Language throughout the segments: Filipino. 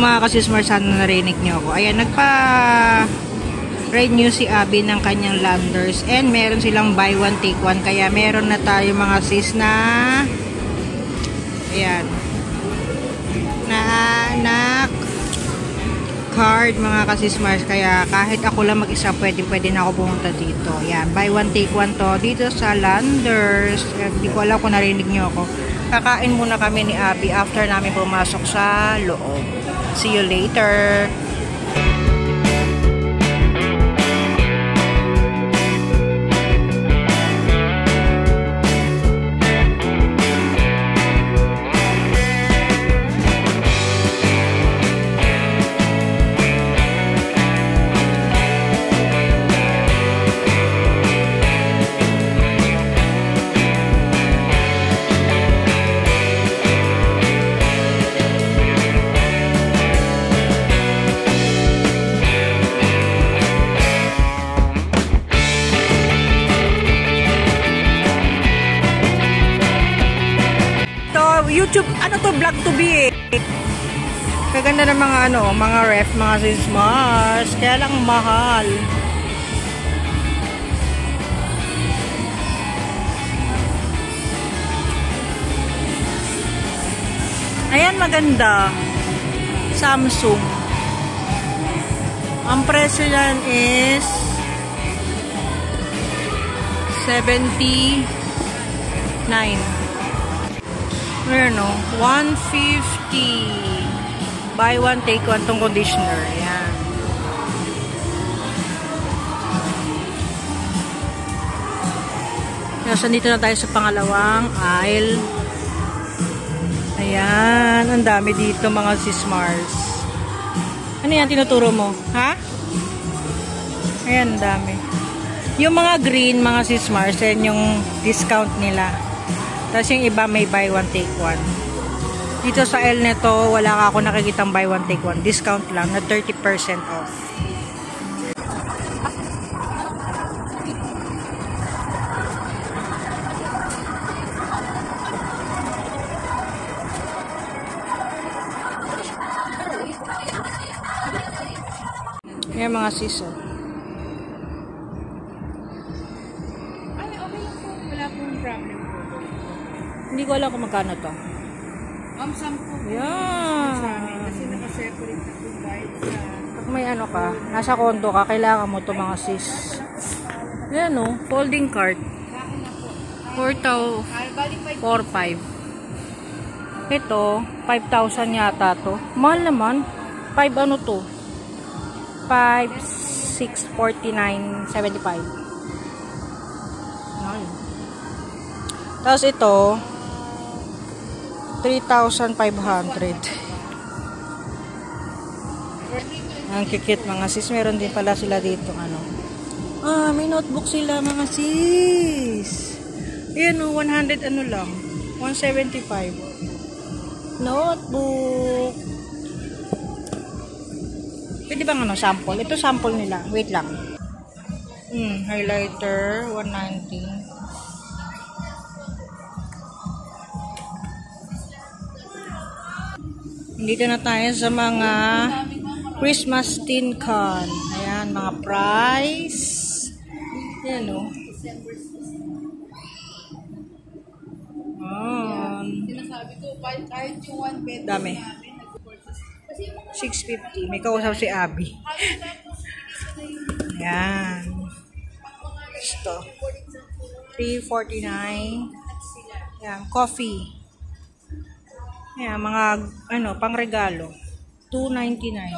mga kasismar, sana narinig nyo ako. Ayan, nagpa-renew si Abby ng kanyang Landers. And meron silang buy one, take one. Kaya meron na tayo mga sis na ayan. Na card mga kasismars. Kaya kahit ako lang mag-isa, pwede na ako pumunta dito. Ayan, buy one, take one to. Dito sa Landers. Hindi ko alam kung narinig nyo ako. Kakain muna kami ni Abby after namin pumasok sa loob. See you later. YouTube, ano to, vlog to be eh. Kaganda ng mga mga ref, mga sismars. Kaya lang mahal. Ayan, maganda. Samsung. Ang presyo yan is 79. Ayan o, 150. Buy one, take one tong conditioner. Ayan. Nasa dito na tayo sa pangalawang aisle. Ayan, ang dami dito mga sismars. Ano yan tinuturo mo? Ha? Ayan, ang dami. Yung mga green, mga sismars, yan yung discount nila. Tapos yung iba may buy one, take one. Dito sa L neto, wala ako nakikitang buy one, take one. Discount lang na 30% off. Yan mga siso. Ay, okay lang po. Wala pong problem po. Hindi ko alam kung magkano to. 10 Yeah. Kasi naka-separate na po guys sa... Pag may ka, nasa kondo ka, kailangan mo to mga sis. Yan o, folding cart. 4,500. Ito, 5,000 yata to. Mahal naman. 5 ano to? 5,649.75. Tapos ito 3,500. Ang kikit mga sis. Meron din pala sila dito may notebook sila mga sis. Ayan o, 100 lang, 175 notebook. Pwede bang sample? Ito sample nila. Wait lang. Highlighter 190. Dito na tayo sa mga Christmas tin can. Ayan, mga price. Ayan o. Sinasabi ko, kahit yung one bed dami. 650. May kausap si Abby. Ayan. Ito. 349. Ayan, coffee. Ayan, mga pangregalo. 299.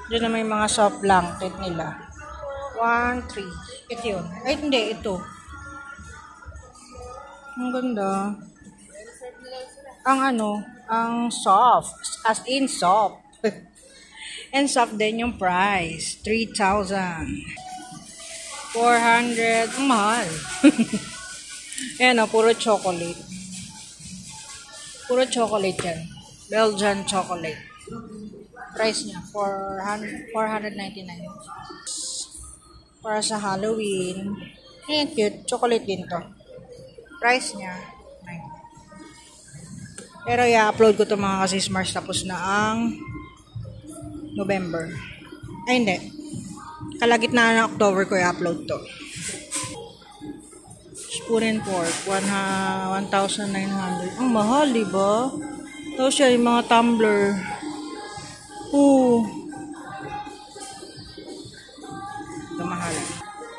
Diyan na may mga soft blanket nila. 1,300. Ito yun. Ay, hindi. Ito. Ang ganda. Ang soft. As in soft. And soft din yung price. 3,400. Ang mahal. Ayan puro chocolate. Puro chocolate yan. Belgian chocolate. Price niya, 499. Para sa Halloween. Ayan, cute. Chocolate din to. Price niya, 9. Pero i-upload ko to mga kasismars tapos na ang November. Ay hindi. Kalagitnaan ng October ko i-upload to. Spoon and pork. 1,900. Ang mahal, diba? Tapos yan, yung mga tumbler. Oo. Ito mahal.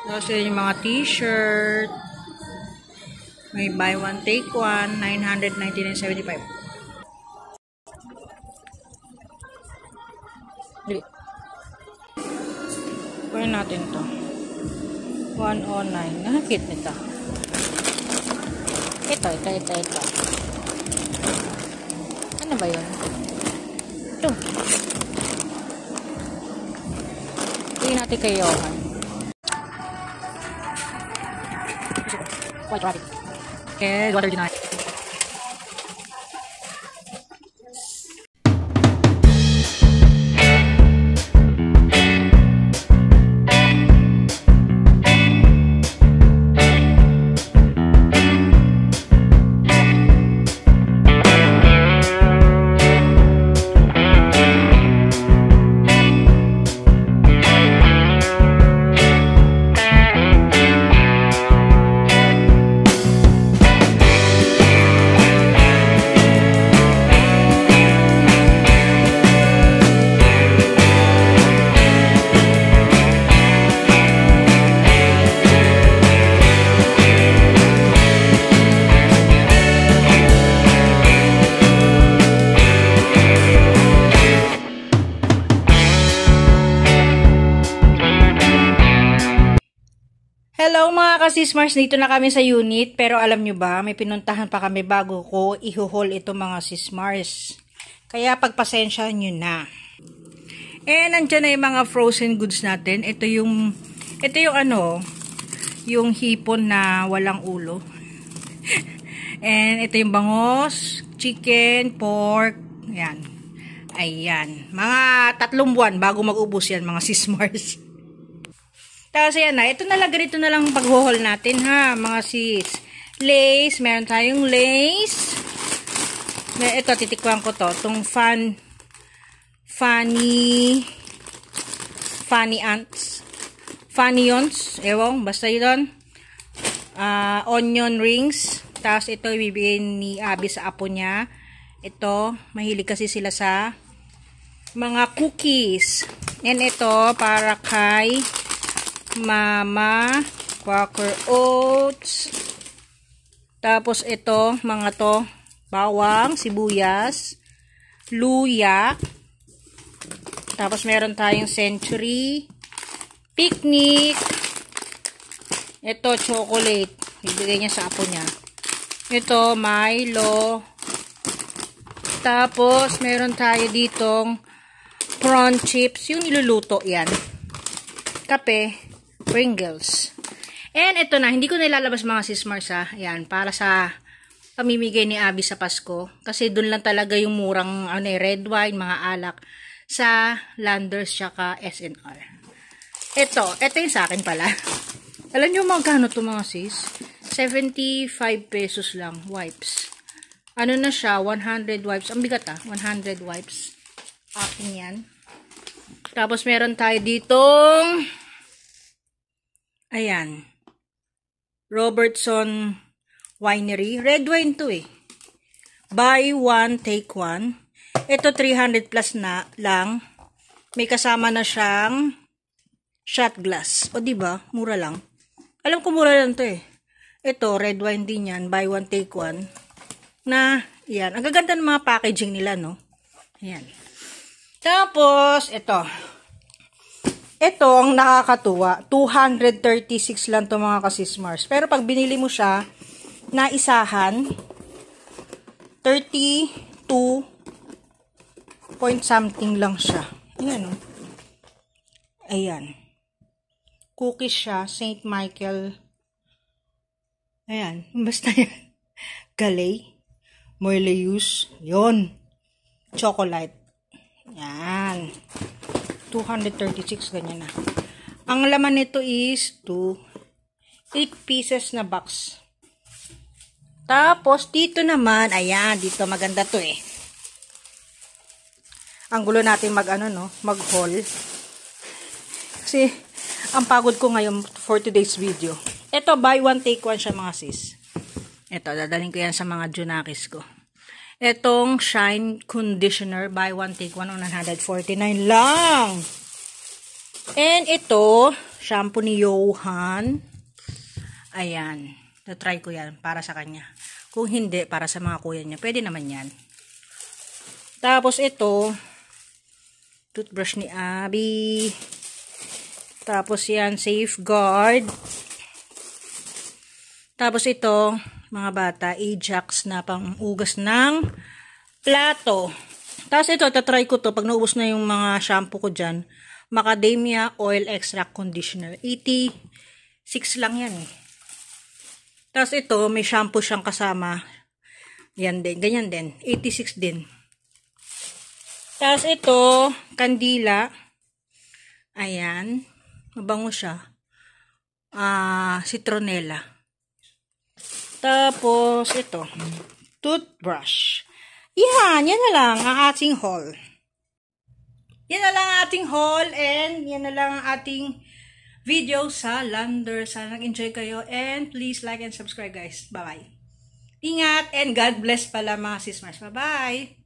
Tapos yan, yung mga t-shirt. May buy one, take one. 999.75. Kunin natin to. 109. Nakakit nito. Ito. Ano ba yun? Ito. Tingin natin kay Johan. White rabbit. Okay, $139. Hello mga kasismars, dito na kami sa unit, pero alam nyo ba, may pinuntahan pa kami bago ko ihuhol ito mga sismars. Kaya pagpasensya nyo na. Nandyan na yung mga frozen goods natin. Ito yung yung hipon na walang ulo. And ito yung bangos, chicken, pork, yan. Ayan. Mga 3 buwan bago mag-ubos yan mga sismars. Tapos yan na, ito na lang, ganito na lang paghuhol natin ha, mga sis. Lace, meron tayong lace. Ito, titikwan ko to. Itong Fanions, ewan, basta yun. Onion rings. Tapos ito, ibibigay ni Abby sa apo niya. Ito, mahilig kasi sila sa mga cookies. And ito, para kay Mama, Quaker Oats. Tapos ito, mga to, bawang, sibuyas, luya. Tapos meron tayong Century, Picnic. Ito, chocolate. Ibigay niya sa apo niya. Ito, Milo. Tapos meron tayo ditong prawn chips. Yung niluluto yan. Kape. Pringles. And ito na, hindi ko nilalabas mga sismars ha. Ayan, para sa pamimigay ni Abby sa Pasko. Kasi dun lang talaga yung murang red wine, mga alak sa Landers tsaka SNR. Ito yung sa akin pala. Alam nyo magkano to mga sis? 75 pesos lang, wipes. Ano na siya, 100 wipes. Ang bigat 100 wipes. Akin yan. Tapos meron tayo ditong ayan. Robertson Winery. Red wine to eh. Buy one, take one. Ito 300 plus na lang. May kasama na siyang shot glass. O diba? Mura lang. Alam ko mura lang to eh. Ito, red wine din yan. Buy one, take one. Na, yan. Ang gaganda ng mga packaging nila, no? Ayan. Tapos, ito. Ito, ang nakakatuwa, 236 lang to mga kasismars. Pero pag binili mo siya na isahan, 32 point something lang siya. Ayan, oh. Ayan. Cookies siya, St. Michael. Ayan, basta yan. Galay, Moileus, yon. Chocolate. Yan. 236, ganyan na. Ang laman nito is 8 pieces na box. Tapos, dito naman, ayan, dito maganda to eh. Ang gulo natin mag-haul. Kasi, ang pagod ko ngayon for today's video. Ito, buy one, take one siya mga sis. Ito, dadaling ko yan sa mga Junakis ko. Itong Shine Conditioner, buy one, take one, 149 lang. And ito, shampoo ni Johan. Ayan. Try ko yan para sa kanya. Kung hindi, para sa mga kuya niya. Pwede naman yan. Tapos ito, toothbrush ni Abby. Tapos yan, Safeguard. Tapos ito, mga bata, Ajax na pang-ugas ng plato. Tapos ito, tatry ko to pag naubos na yung mga shampoo ko dyan. Macadamia Oil Extract Conditioner. 86 lang yan eh. Tapos ito, may shampoo siyang kasama. Yan din, ganyan din. 86 din. Tapos ito, kandila. Ayan. Mabango siya. Citronella. Tapos ito, toothbrush. Yan na lang ang ating haul. Yan na lang ang ating haul and yan na lang ang ating video sa Lander. Sana nag-enjoy kayo and please like and subscribe guys. Bye-bye. Ingat and God bless pala mga sis Mars. Bye-bye.